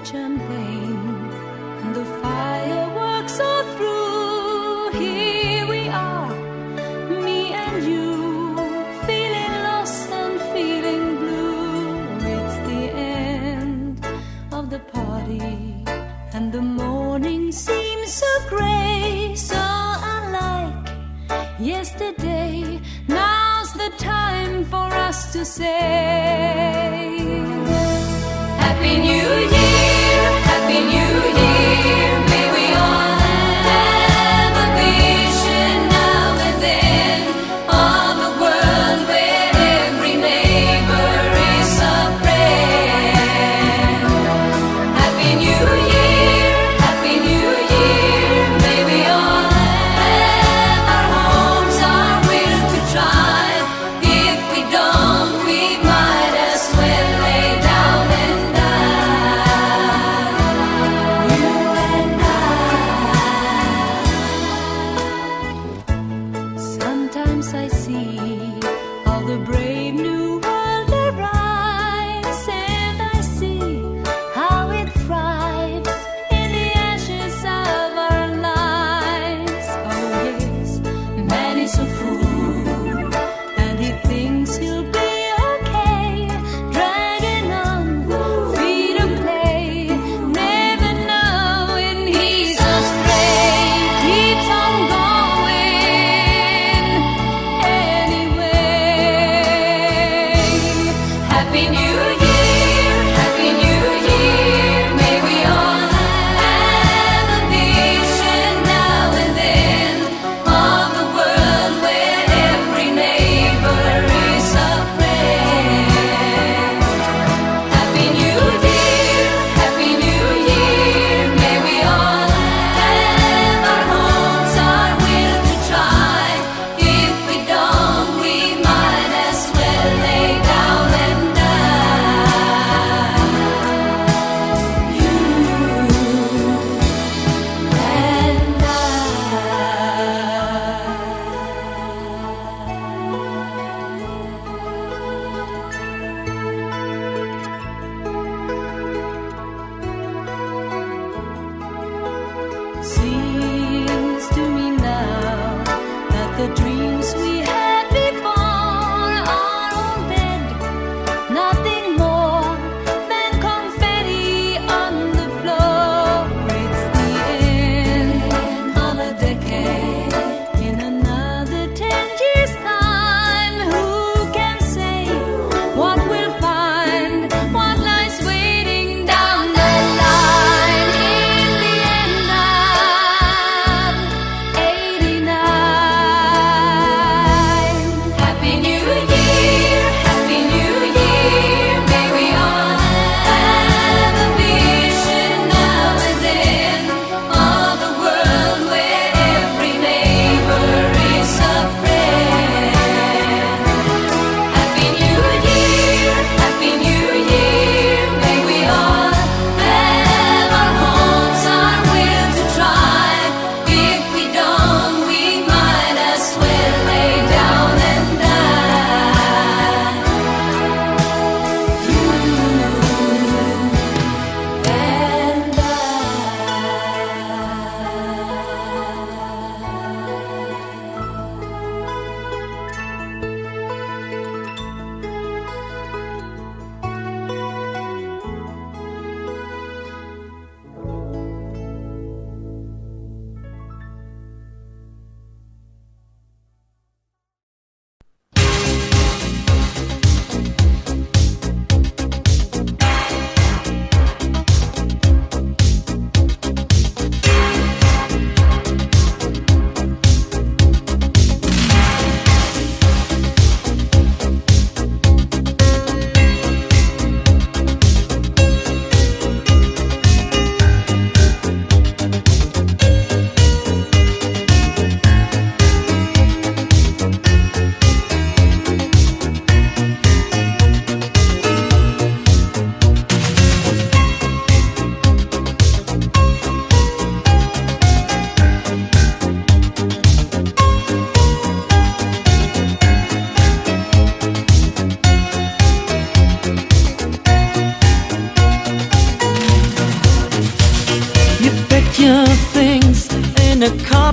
champagne and the fireworks are through. Here we are, me and you, feeling lost and feeling blue. It's the end of the party and the morning seems so grey, so unlike yesterday. Now's the time for us to say Happy New Year, Happy New Year. May we all have a vision now and then of a world where every neighbor is a friend. Happy New Year, Happy New Year. May we all have our homes, our will to try. If we don't, we might as well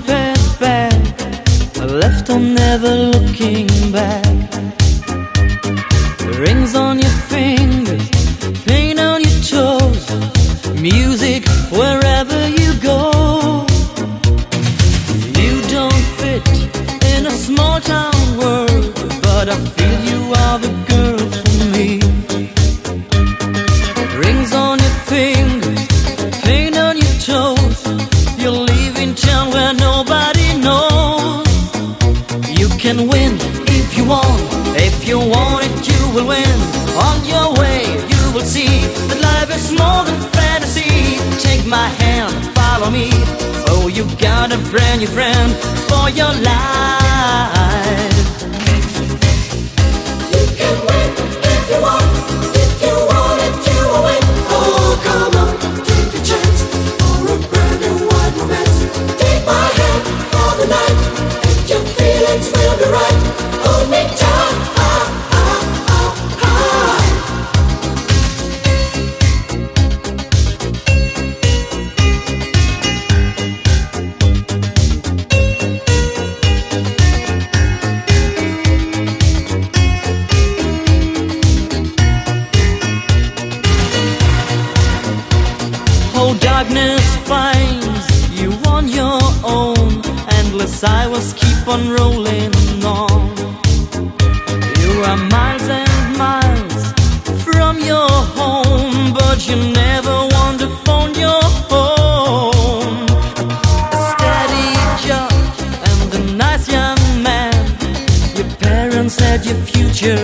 carpet bag, left on never looking back. Rings on your fingers, paint on your toes, music wherever you go. You don't fit in a small town world, but I feel you are the girl for me. Rings on your fingers, paint on your toes, you're leaving town where nobody knows. You can win if you want, if you want it you will win. On your way you will see that life is more than fantasy. Take my hand, follow me, oh you got a brand new friend for your life. You can win if you want it you will win. Oh come on, take a chance for a brand new wide romance. Take my hand for the night, and your feelings will be right. Hold me tight, Oh, darkness finds you on your own, endless highways keep on rolling on. You are miles and miles from your home, but you never want to phone your home. A steady job and a nice young man, your parents said your future